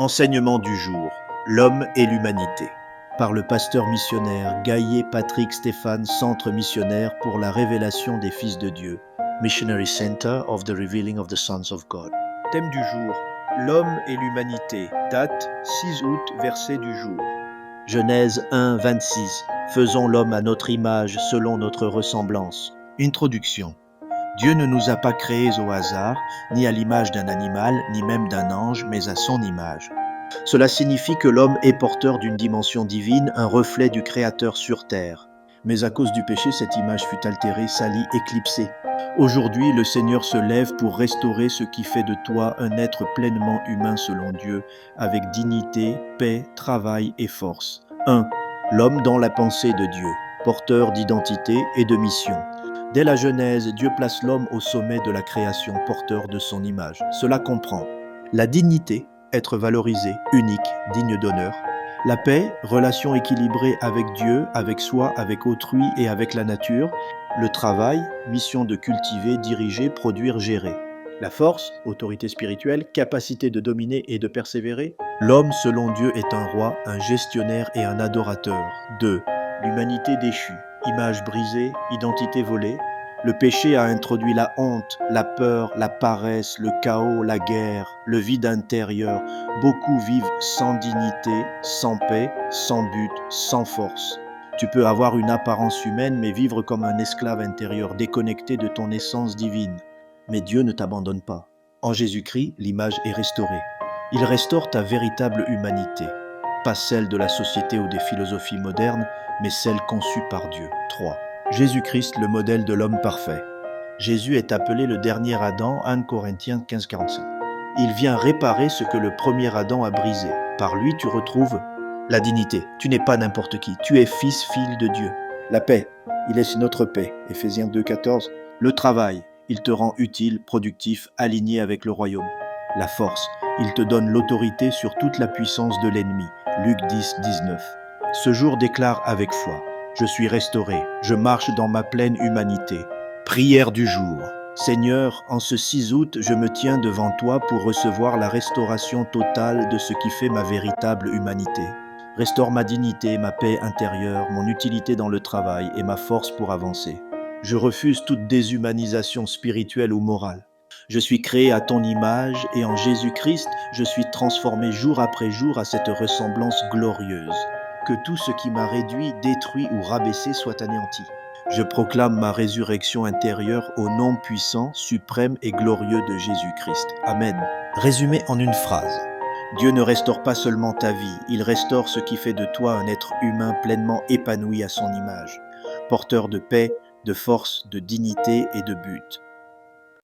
Enseignement du jour, l'homme et l'humanité. Par le pasteur missionnaire Gaillé Patrick Stéphane, Centre missionnaire pour la révélation des fils de Dieu. Missionary Center of the Revealing of the Sons of God. Thème du jour, l'homme et l'humanité. Date 6 août, verset du jour. Genèse 1, 26. Faisons l'homme à notre image, selon notre ressemblance. Introduction. Dieu ne nous a pas créés au hasard, ni à l'image d'un animal, ni même d'un ange, mais à son image. Cela signifie que l'homme est porteur d'une dimension divine, un reflet du Créateur sur terre. Mais à cause du péché, cette image fut altérée, salie, éclipsée. Aujourd'hui, le Seigneur se lève pour restaurer ce qui fait de toi un être pleinement humain selon Dieu, avec dignité, paix, travail et force. 1. L'homme dans la pensée de Dieu, porteur d'identité et de mission. Dès la Genèse, Dieu place l'homme au sommet de la création, porteur de son image. Cela comprend la dignité, être valorisé, unique, digne d'honneur. La paix, relation équilibrée avec Dieu, avec soi, avec autrui et avec la nature. Le travail, mission de cultiver, diriger, produire, gérer. La force, autorité spirituelle, capacité de dominer et de persévérer. L'homme, selon Dieu, est un roi, un gestionnaire et un adorateur. 2. L'humanité déchue, image brisée, identité volée. Le péché a introduit la honte, la peur, la paresse, le chaos, la guerre, le vide intérieur. Beaucoup vivent sans dignité, sans paix, sans but, sans force. Tu peux avoir une apparence humaine mais vivre comme un esclave intérieur déconnecté de ton essence divine. Mais Dieu ne t'abandonne pas. En Jésus-Christ, l'image est restaurée. Il restaure ta véritable humanité, pas celle de la société ou des philosophies modernes, mais celle conçue par Dieu. 3. Jésus-Christ, le modèle de l'homme parfait. Jésus est appelé le dernier Adam, 1 Corinthiens 15-45. Il vient réparer ce que le premier Adam a brisé. Par lui, tu retrouves la dignité. Tu n'es pas n'importe qui. Tu es fils, fille de Dieu. La paix. Il est notre paix. Éphésiens 2,14. Le travail. Il te rend utile, productif, aligné avec le royaume. La force. Il te donne l'autorité sur toute la puissance de l'ennemi. Luc 10, 19. Ce jour déclare avec foi. Je suis restauré. Je marche dans ma pleine humanité. Prière du jour. Seigneur, en ce 6 août, je me tiens devant toi pour recevoir la restauration totale de ce qui fait ma véritable humanité. Restaure ma dignité, ma paix intérieure, mon utilité dans le travail et ma force pour avancer. Je refuse toute déshumanisation spirituelle ou morale. Je suis créé à ton image et en Jésus-Christ, je suis transformé jour après jour à cette ressemblance glorieuse. Que tout ce qui m'a réduit, détruit ou rabaissé soit anéanti. Je proclame ma résurrection intérieure au nom puissant, suprême et glorieux de Jésus-Christ. Amen. Résumé en une phrase. Dieu ne restaure pas seulement ta vie, il restaure ce qui fait de toi un être humain pleinement épanoui à son image, porteur de paix, de force, de dignité et de but.